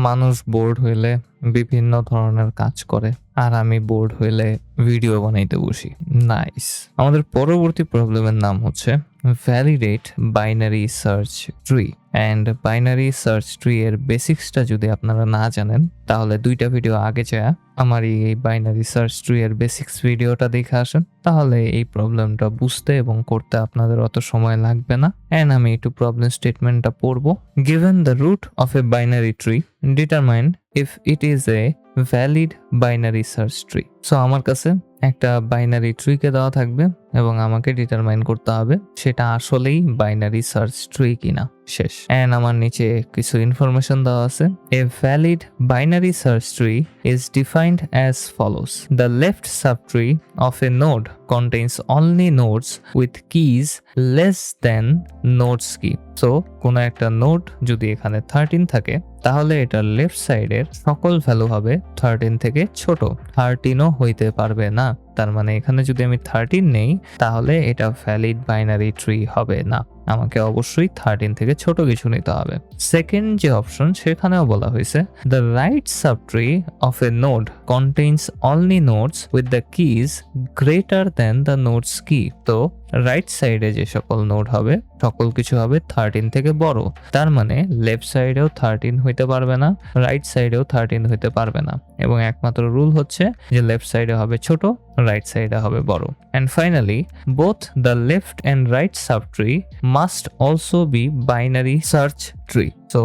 মানুষ বোর্ড হইলে বিভিন্ন ধরনের কাজ করে, আর আমি বোর্ড হইলে ভিডিও বানাইতে বসি। নাইস। আমাদের পরবর্তী প্রবলেমের নাম হচ্ছে validate binary search tree. And binary search tree এর বেসিক্সটা যদি আপনারা না জানেন, তাহলে 2টা ভিডিও আগে যায় আমার এই বাইনারি সার্চ ট্রি এর বেসিক্স ভিডিওটা দেখে আসেন, তাহলে এই প্রবলেমটা বুঝতে এবং করতে আপনাদের অত সময় লাগবে না। অ্যান্ড আমি একটু প্রবলেম স্টেটমেন্টটা পড়বো। Given the root of a binary tree, determine if it is a valid binary search tree. So আমার কাছে একটা বাইনারি ট্রিকে দেওয়া থাকবে এবং আমাকে ডিটারমাইন করতে হবে সেটা আসলেই বাইনারি সার্চ ট্রি কিনা। শেষ। এন্ড আমার নিচে কিছু ইনফরমেশন দেওয়া আছে। A valid binary search tree is defined as follows: the left subtree of a node contains only nodes with keys less than nodes key. So কোন একটা নোড যদি এখানে 13 থাকে, তাহলে এটার লেফট সাইডের সকল ভ্যালু হবে 13 থেকে ছোট। 13ও হইতে পারবে না। তার মানে এখানে যদি আমি 13 নেই, তাহলে এটা ভ্যালিড বাইনারি ট্রি হবে না। আমাকে অবশ্যই 13 থেকে ছোট কিছু নিতে হবে। সেকেন্ড যে অপশন, সেখানেও বলা হয়েছে the right subtree of A node contains only nodes with the keys greater than the nodes কি। তো রাইট সাইডে যে সকল নোড হবে সকল কিছু হবে 13 থেকে বড়। তার মানে লেফট সাইডেও 13 হইতে পারবে না, রাইট সাইডেও 13 হইতে পারবে না। এবং একমাত্র রুল হচ্ছে যে লেফট সাইডে হবে ছোট, রাইট সাইডে হবে বড়। And finally, both the left and right subtree must also be binary search tree. So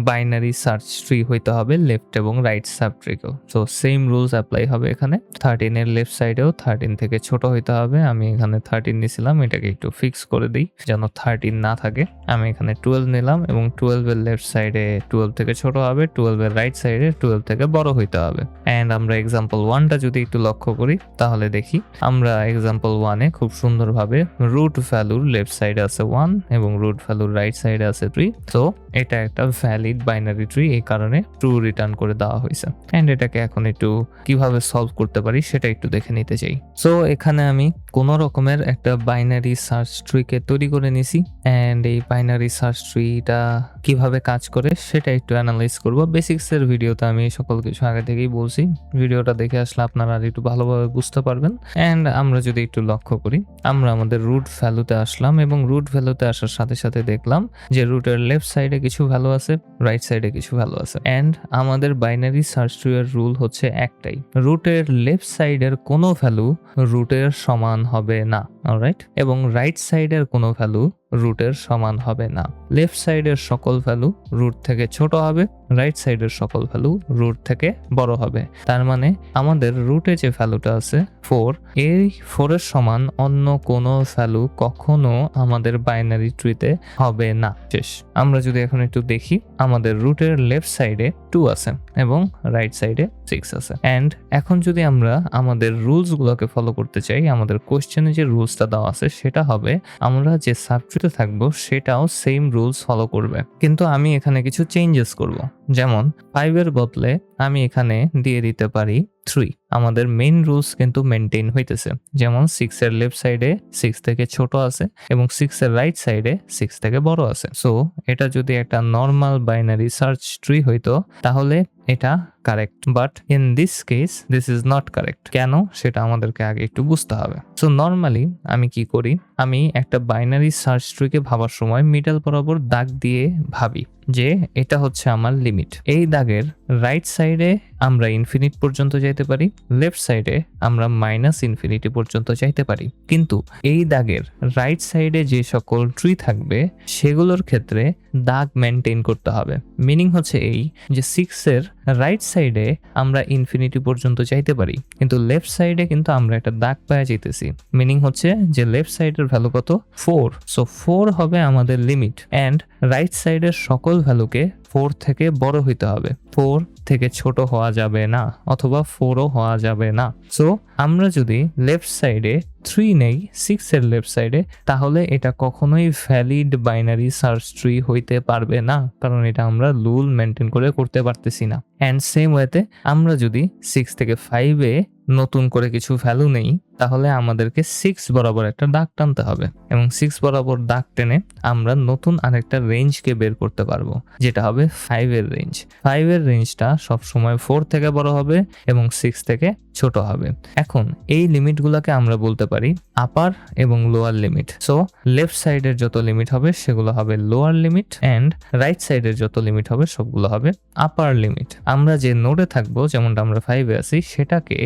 binary search tree হইতে হবে লেফট এবং রাইট সাবট্রিকেও। সো সেম রুলস অ্যাপ্লাই হবে এখানে। 13 এর লেফট সাইডেও 13 থেকে ছোট হইতে হবে। আমি এখানে 13 নিছিলাম, এটাকে একটু ফিক্স করে দিই যেন 13 না থাকে। আমি এখানে 12 নিলাম এবং 12 এর লেফট সাইডে 12 থেকে ছোট হবে, 12 এর রাইট সাইডে 12 থেকে বড় হইতে হবে। এন্ড আমরা এক্সাম্পল 1টা যদি একটু লক্ষ্য করি, তাহলে দেখি আমরা এক্সাম্পল 1-এ খুব সুন্দরভাবে রুট ভ্যালুর লেফট সাইডে আছে 1 এবং রুট ভ্যালুর রাইট সাইডে আছে 3। তো এটা একটা ভ্যালিড বাইনারি ট্রি, এই কারণে ট্রু রিটার্ন করে দেওয়া হয়েছে। এন্ড এটাকে এখন একটু কিভাবে সলভ করতে পারি সেটা একটু দেখে নিতে চাই। সো এখানে আমি কোন রকমের একটা বাইনারি সার্চ ট্রিকে তৈরি করে নিছি। এন্ড এই বাইনারি সার্চ ট্রিটা কিভাবে কাজ করে সেটা একটু অ্যানালাইজ করব। বেসিক্স এর ভিডিওতে আমি সকল কিছু আগে থেকেই বলছি, ভিডিওটা দেখে আসলে আপনারা আর একটু ভালোভাবে বুঝতে পারবেন। এন্ড আমরা যদি একটু লক্ষ্য করি, আমরা আমাদের রুট ভ্যালুতে আসলাম এবং রুট ভ্যালুতে আসার সাথে সাথে দেখলাম যে রুটের লেফট সাইডে কিছু ভ্যালু আছে, রাইট সাইডে কিছু ভ্যালু আছে। এন্ড আমাদের বাইনারি সার্চ ট্রি এর রুল হচ্ছে একটাই, রুটের লেফট সাইডের কোনো ভ্যালু রুটের সমান হবে না। অলরাইট? এবং রাইট সাইডের কোনো ভ্যালু রুটের সমান হবে না। লেফট সাইডের সকল ভ্যালু রুট থেকে ছোট হবে, রাইট সাইডের সকল ভ্যালু রুট থেকে বড় হবে। তার মানে আমাদের রুটে যে ভ্যালুটা আছে 4, এই 4 এর সমান অন্য কোনো ভ্যালু কখনো আমাদের বাইনারি ট্রিতে হবে না। শেষ। আমরা যদি এখন একটু দেখি, আমাদের রুটের লেফট সাইডে 2 আছে এবং রাইট সাইডে 6 আছে। এন্ড এখন যদি আমরা আমাদের রুলস গুলোকে ফলো করতে চাই, আমাদের কোশ্চেনে যে রুলসটা দেওয়া আছে সেটা হবে আমরা যে সাবট্রিতে থাকবো সেটাও সেম রুলস ফলো করবে, কিন্তু আমি এখানে কিছু চেঞ্জেস করব। যেমন 5 এর বদলে আমি এখানে দিয়ে দিতে পারি 3। আমাদের মেইন রুলস কিন্তু মেনটেন হইতেছে। যেমন 6 এর লেফট সাইডে 6 থেকে ছোট আছে এবং 6 এর রাইট সাইডে 6 থেকে বড় আছে। সো এটা যদি একটা নর্মাল বাইনারি সার্চ ট্রি হইতো তাহলে এটা correct, but in this case this is not correct. কেন সেটা আমাদেরকে আগে একটু বুঝতে হবে। সো নর্মালি আমি কি করি, আমি একটা বাইনারি সার্চ ট্রিকে ভাবার সময় মিডল বরাবর দাগ দিয়ে ভাবি যে এটা হচ্ছে আমার লিমিট। এই দাগের রাইট সাইডে আমরা ইনফিনিট পর্যন্ত যাইতে পারি, লেফট সাইডে আমরা মাইনাস ইনফিনিটি পর্যন্ত যাইতে পারি। কিন্তু এই দাগের রাইট সাইডে যে সকল ট্রি থাকবে সেগুলোর ক্ষেত্রে দাগ মেনটেন করতে হবে। মিনিং হচ্ছে এই যে 6 এর রাইট সাইডে আমরা ইনফিনিটি পর্যন্ত যাইতে পারি, কিন্তু লেফট সাইডে কিন্তু আমরা একটা দাগ পাওয়া যাইতেছি। মিনিং হচ্ছে যে লেফট সাইডের ভ্যালু কত? 4। সো 4 হবে আমাদের লিমিট। এন্ড রাইট সাইডের সকল ভ্যালুকে 4 থেকে বড় হইতে হবে, 4 থেকে ছোট হওয়া যাবে না, অথবা 4ও হওয়া যাবে না। সো আমরা যদি লেফট সাইডে 3 নেই 6 এর লেফট সাইডে, তাহলে এটা কখনোই ভ্যালিড বাইনারি সার্চ ট্রি হইতে পারবে না, কারণ এটা আমরা রুল মেনটেন করে করতে পারতেছি না। এন্ড সেম ওয়েতে আমরা যদি 6 থেকে 5-এ নতুন করে কিছু ভ্যালু নেই তাহলে আমাদেরকে 6 বরাবর একটা দাগ টানতে হবে এবং 6 বরাবর দাগ টেনে আমরা নতুন আরেকটা রেঞ্জকে বের করতে পারবো, যেটা হবে 5 এর রেঞ্জ। 5 এর রেঞ্জটা সবসময় 4 থেকে বড় হবে এবং 6 থেকে ছোট হবে। এখন এই লিমিটগুলোকে আমরা বলতে পারি আপার এবং লোয়ার লিমিট। সো লেফট সাইডের যত লিমিট হবে সেগুলো হবে লোয়ার লিমিট অ্যান্ড রাইট সাইডের যত লিমিট হবে সবগুলো হবে আপার লিমিট। আমরা যে নোডে থাকবো, যেমনটা আমরা 5 এ আছি, সেটাকে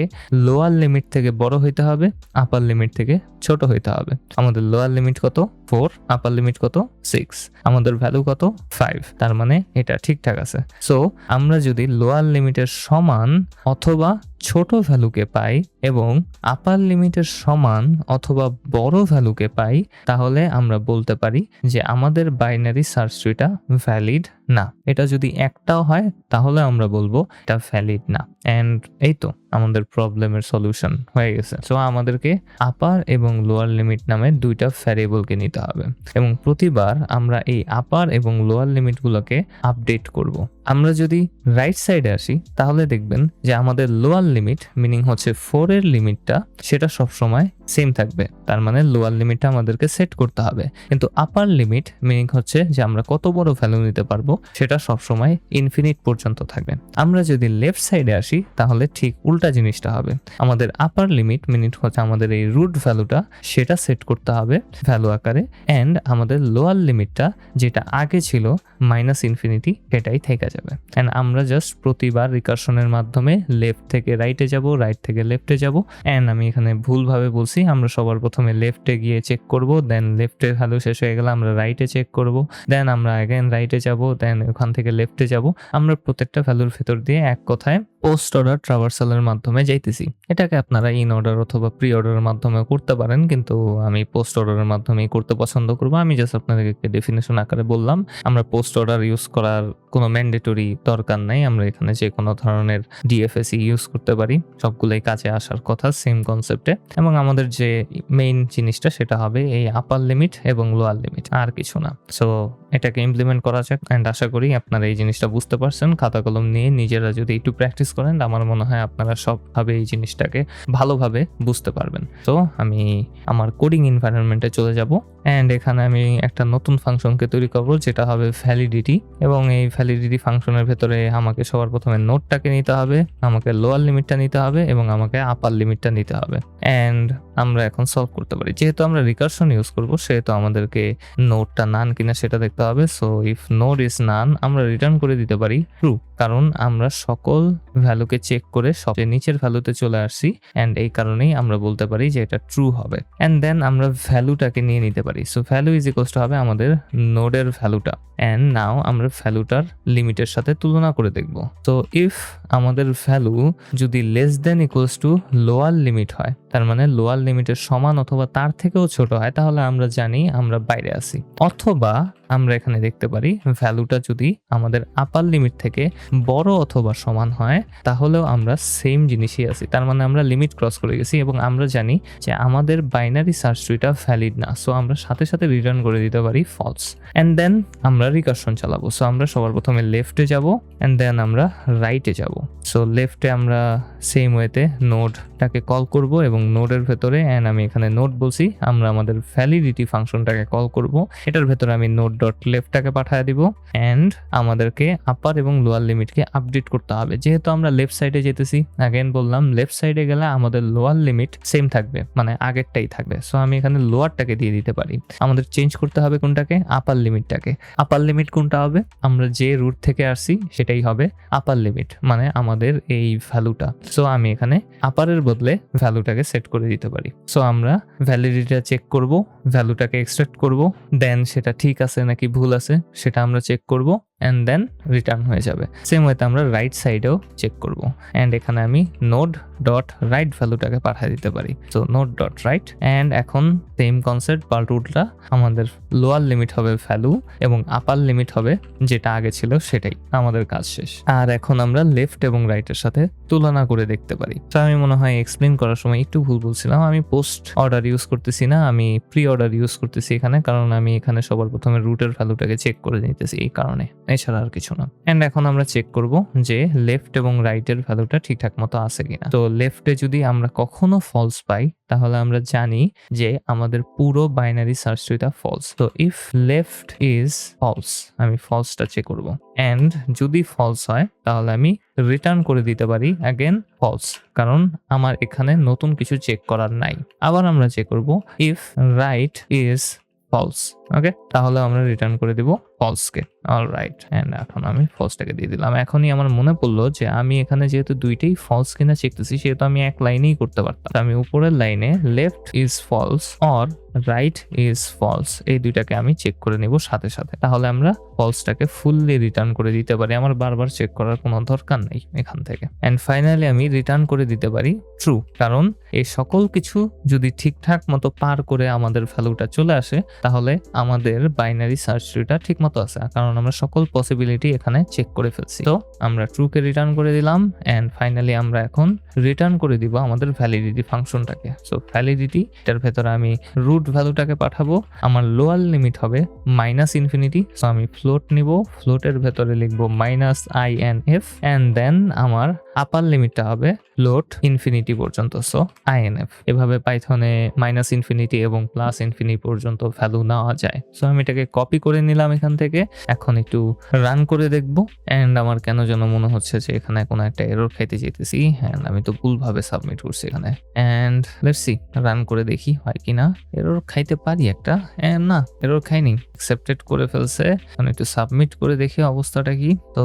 লোয়ার লিমিট থেকে বড় হইতে হবে, আপার লিমিট থেকে ছোট হইতে হবে। আমাদের লোয়ার লিমিট কত? 4, আপার লিমিট কত? 6, আমাদের ভ্যালু কত? 5। তার মানে এটা ঠিকঠাক আছে। সো আমরা যদি লোয়ার লিমিটের সমান অথবা ছোট ভ্যালুকে পাই এবং আপার লিমিটের সমান অথবা বড় ভ্যালুকে পাই, তাহলে আমরা বলতে পারি যে আমাদের বাইনারি সার্চ ট্রিটা ভ্যালিড না। এটা যদি একটাও হয় তাহলে আমরা বলবো এটা ভ্যালিড না। এন্ড এই তো আমাদের প্রবলেমের সলিউশন হয়ে গেছে। সো আমাদেরকে আপার এবং লোয়ার লিমিট নামে দুইটা ভ্যারিয়েবলকে নিতে হবে এবং প্রতিবার আমরা এই আপার এবং লোয়ার লিমিটগুলোকে আপডেট করব। আমরা যদি রাইট সাইডে আসি তাহলে দেখবেন যে আমাদের লোয়ার লিমিট মিনিং হচ্ছে 4 এর লিমিটটা সেটা সবসময় সেম থাকবে। তার মানে লোয়ার লিমিটটা আমাদেরকে সেট করতে হবে, কিন্তু আপার লিমিট মিনিং হচ্ছে যে আমরা কত বড় ভ্যালু নিতে পারবো সেটা সবসময় ইনফিনিট পর্যন্ত থাকবে। আমরা যদি লেফট সাইডে আসি তাহলে ঠিক উল্টা জিনিসটা হবে। আমাদের আপার লিমিট মিনিং হচ্ছে আমাদের এই রুট ভ্যালুটা সেটা সেট করতে হবে ভ্যালু আকারে, অ্যান্ড আমাদের লোয়ার লিমিটটা যেটা আগে ছিল -ইনফিনিটি সেটাই থেকে যাবে। অ্যান্ড আমরা জাস্ট প্রতিবার রিকারশনের মাধ্যমে লেফট থেকে রাইটে যাব, রাইট থেকে লেফটে যাব। অ্যান্ড আমি এখানে ভুলভাবে বলছি, আমরা সবার প্রথমে লেফটে গিয়ে চেক করব, দেন লেফটের ভ্যালু শেষ হয়ে গেলে আমরা রাইটে চেক করব, দেন আমরা অ্যাগেন রাইটে যাব, দেন ওখান থেকে লেফটে যাব। আমরা প্রত্যেকটা ভ্যালুর ভেতর দিয়ে এক কথায় পোস্ট অর্ডার ট্রাভার্সালের মাধ্যমে যাইতেছি। এটাকে আপনারা ইন অর্ডার অথবা প্রি অর্ডারের মাধ্যমে করতে পারেন, কিন্তু আমি পোস্ট অর্ডারের মাধ্যমেই করতে পছন্দ করব। আমি জাস্ট আপনাদেরকে ডেফিনেশন আকারে বললাম, আমরা পোস্ট অর্ডার ইউজ করার কোনো ম্যান্ডেটরি দরকার নাই। আমরা এখানে যে কোনো ধরনের ডিএফএসি ইউজ করতে পারি, সবগুলোই কাজে আসার কথা সেম কনসেপ্টে। এবং আমাদের যে মেইন জিনিসটা সেটা হবে এই আপার লিমিট এবং লোয়ার লিমিট, আর কিছু না। সো এটাকে ইমপ্লিমেন্ট করা যাক, অ্যান্ড আশা করি আপনারা এই জিনিসটা বুঝতে পারছেন। খাতা কলম নিয়ে নিজেরা যদি একটু প্র্যাকটিস করেন, আমার মনে হয় আপনারা সবভাবে এই জিনিসটাকে ভালোভাবে বুঝতে পারবেন। তো আমি আমার কোডিং এনভায়রনমেন্টে চলে যাব, অ্যান্ড এখানে আমি একটা নতুন ফাংশনকে তৈরি করব যেটা হবে ভ্যালিডিটি। এবং এই ভ্যালিডিটি ফাংশনের ভেতরে আমাকে সবার প্রথমে নোটটাকে নিতে হবে, আমাকে লোয়ার লিমিটটা নিতে হবে এবং আমাকে আপার লিমিটটা নিতে হবে। অ্যান্ড আমরা এখন সলভ করতে পারি। যেহেতু আমরা রিকারশন ইউজ করব সেহেতু আমাদেরকে নোটটা নান কিনা সেটা দেখতে হবে। So if note is none, আমরা রিটার্ন করে দিতে পারি ট্রু, কারণ আমরা সকল ভ্যালুকে চেক করে সবচেয়ে নিচের ভ্যালুতে চলে আসছি, অ্যান্ড এই কারণেই আমরা বলতে পারি যে এটা ট্রু হবে। অ্যান্ড দেন আমরা ভ্যালুটাকে নিয়ে নিতে পারি। So value is equals to হবে আমাদের নোডের ভ্যালুটা, অ্যান্ড নাও আমরা ভ্যালুটার লিমিটের সাথে তুলনা করে দেখব। তো ইফ আমাদের ভ্যালু যদি less than equals to lower limit হয়, তার মানে লোয়ার লিমিটের সমান অথবা তার থেকেও ছোট হয়, তাহলে আমরা জানি আমরা বাইরে আছি। অথবা আমরা এখানে দেখতে পারি ভ্যালুটা যদি আমাদের আপার লিমিট থেকে বড় অথবা সমান হয়, তাহলেও আমরা সেম জিনিসই আছি। তার মানে আমরা লিমিট ক্রস করে গেছি এবং আমরা জানি যে আমাদের বাইনারি সার্চ ট্রিটা ভ্যালিড না। সো আমরা সাথে সাথে রিটার্ন করে দিতে পারি ফলস, অ্যান্ড দেন আমরা রিকারশন চালাবো। সো আমরা সবার প্রথমে লেফটে যাব, অ্যান্ড দেন আমরা রাইটে যাব। সো লেফটে আমরা সেম ওয়েতে নোডটাকে কল করব এবং নোডের ভেতরে, অ্যান্ড আমি এখানে নোড বলছি, আমরা আমাদের ভ্যালিডিটি ফাংশনটাকে কল করব। এটার ভেতরে আমি নোড ডট লেফটটাকে পাঠিয়ে দিব, অ্যান্ড আমাদেরকে আপার এবং লোয়ার লিমিটকে আপডেট করতে হবে। যেহেতু আমরা লেফট সাইডে যেতেছি, আগেন বললাম লেফট সাইডে গেলে আমাদের লোয়ার লিমিট সেম থাকবে, মানে আগেরটাই থাকবে। সো আমি এখানে লোয়ারটাকে দিয়ে দিতে পারি। আমাদের চেঞ্জ করতে হবে কোনটাকে? আপার লিমিটটাকে। আপার লিমিট কোনটা হবে? আমরা যে রুট থেকে আসছি সেটাই হবে আপার লিমিট, মানে আমাদের এই ভ্যালুটা। সো আমি এখানে আপারের বদলে ভ্যালুটাকে সেট করে দিতে পারি। সো আমরা ভ্যালিডিটিটা চেক করব, ভ্যালুটাকে এক্সট্রাক্ট করব, দেন সেটা ঠিক আছে নাকি ভুল আছে সেটা আমরা চেক করব, অ্যান্ড দেন রিটার্ন হয়ে যাবে। সেম ওয়েতে আমরা রাইট সাইডেও চেক করব, অ্যান্ড এখানে আমি নোড ডট রাইট ভ্যালুটাকে পাঠিয়ে দিতে পারি। So node dot right, and এখন সেম কনসেপ্ট পাল্ট উল্টা, আমাদের লোয়ার লিমিট হবে ভ্যালু এবং আপার লিমিট হবে যেটা আগে ছিল সেটাই। আমাদের কাজ শেষ। আর এখন আমরা লেফট এবং রাইটের সাথে তুলনা করে দেখতে পারি। তো আমি মনে হয় এক্সপ্লেন করার সময় একটু ভুল বলছিলাম। আমি পোস্ট অর্ডার ইউজ করতেছি না, আমি প্রি অর্ডার ইউজ করতেছি এখানে, কারণ আমি এখানে সবার প্রথমে রুটের ভ্যালুটাকে চেক করে নিতেছি এই কারণে। এছাড়া আর কিছু না। এন্ড এখন আমরা চেক করব যে লেফট এবং রাইটের ভ্যালুটা ঠিকঠাক মতো আছে কিনা। তো লেফটে যদি আমরা কখনো ফলস পাই তাহলে আমরা জানি যে আমাদের পুরো বাইনারি সার্চ ট্রিটা ফলস। তো ইফ লেফট ইজ ফলস, আমি ফলসটা চেক করব। এন্ড যদি ফলস হয় তাহলে আমি রিটার্ন করে দিতে পারি অ্যাগেন ফলস, কারণ আমার এখানে নতুন কিছু চেক করার নাই। আবার আমরা চেক করব ইফ রাইট ইজ ফলস, ওকে, তাহলে আমরা রিটার্ন করে দিব ফলসকে। অলরাইট, এন্ড এখন আমি ফলসটাকে দিয়ে দিলাম। এখনই আমার মনে পড়লো যে আমি এখানে যেহেতু দুইটাই ফলস কিনা চেকতেছি, সেহেতু আমি এক লাইনেই করতে পারতাম। আমি উপরের লাইনে left is false or right is false এই দুইটাকে আমি চেক করে নিব সাথে সাথে, তাহলে আমরা ফলসটাকে ফুললি রিটার্ন করে দিতে পারি। আমার বারবার চেক করার কোনো দরকার নেই এখান থেকে। এন্ড ফাইনালি আমি রিটার্ন করে দিতে পারি ট্রু, কারণ এই সকল কিছু যদি ঠিকঠাক মতো পার করে আমাদের ভ্যালুটা চলে আসে তাহলে আমাদের বাইনারি সার্চ ট্রিটা ঠিক মতো আছে, কারণ আমরা সকল পসিবিলিটি এখানে চেক করে ফেলছি। তো আমরা ট্রুকে রিটার্ন করে দিলাম। এন্ড ফাইনালি আমরা এখন রিটার্ন করে দিব আমাদের ভ্যালিডিটি ফাংশনটাকে। সো ভ্যালিডিটি এটার ভেতরে আমি রুট ভ্যালুটাকে পাঠাবো। আমার লোয়ার লিমিট হবে -ইনফিনিটি। সো আমি ফ্লোট নিব, ফ্লোটের ভেতরে লিখবো -inf, এন্ড দেন আমার আপার লিমিটটা হবে ফ্লোট ইনফিনিটি পর্যন্ত, সো inf। এভাবে পাইথনে -ইনফিনিটি এবং +ইনফিনিটি পর্যন্ত ভ্যালু নেওয়া যায়। সো আমি এটাকে কপি করে নিলাম এখান থেকে। এখন একটু রান করে দেখবো। এন্ড আমার কেন যেন মনে হচ্ছে যে এখানে কোনো একটা এরর খাইতে যেতেছি। এন্ড আমি তো ভুলভাবে সাবমিট করছি এখানে। এন্ড লেটস সি, রান করে দেখি হয় কিনা। এরর খাইতে পারি একটা, না এরর খাইনি, অ্যাকসেপ্টেড করে ফেলছে। এখন একটু সাবমিট করে দেখি অবস্থাটা কি। তো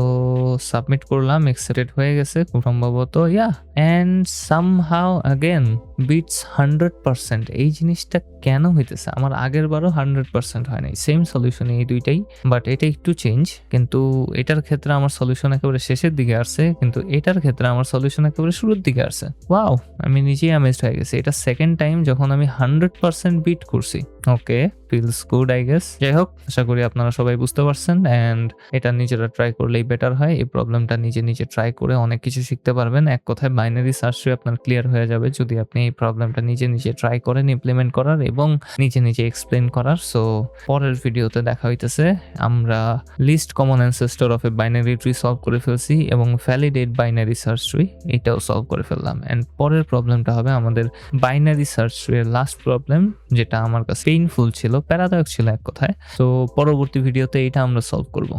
সাবমিট করলাম, অ্যাকসেপ্টেড হয়ে গেছে খুব সম্ভবত, yeah. And somehow again beats 100%। এই জিনিসটা কেন হইতেছে? আমার আগের বারও 100% হয় নাই, সেম সলিউশন এই দুইটাই, বাট এটা একটু চেঞ্জ। কিন্তু এটার ক্ষেত্রে আমার সলিউশন একেবারে শেষের দিকে আসছে, কিন্তু এটার ক্ষেত্রে আমার সলিউশন একেবারে শুরুর দিকে আসছে। ওয়াও, আমি নিজেই অ্যামেজড হয়ে গেছি। এটা সেকেন্ড টাইম যখন আমি 100% বিট করছি। ওকে, ফিলস গুড আই গেস। যাই হোক, আশা করি আপনারা সবাই বুঝতে পারছেন। এন্ড এটা নিজেরা ট্রাই করলেই বেটার হয়। এই প্রবলেমটা নিজে নিজে ট্রাই করে অনেক কিছু শিখতে পারবেন। এক কথায় বাইনারি সার্চ ট্রি আপনার ক্লিয়ার হয়ে যাবে যদি আপনি এই প্রবলেমটা নিজে নিজে ট্রাই করেন ইমপ্লিমেন্ট করার এবং নিজে নিজে এক্সপ্লেন করার। সো পরের ভিডিওতে দেখা হইতেছে। আমরা list common ancestor of a binary tree solve করে ফেলছি এবং ভ্যালিডেট বাইনারি সার্চ ট্রি এটাও সলভ করে ফেললাম। এন্ড পরের প্রবলেমটা হবে আমাদের বাইনারি সার্চ ট্রি এর লাস্ট প্রবলেম, যেটা আমার কাছে পেইনফুল ছিল, প্যারাদায়ক ছিল এক কথায়। তো পরবর্তী ভিডিওতে এটা আমরা সলভ করব।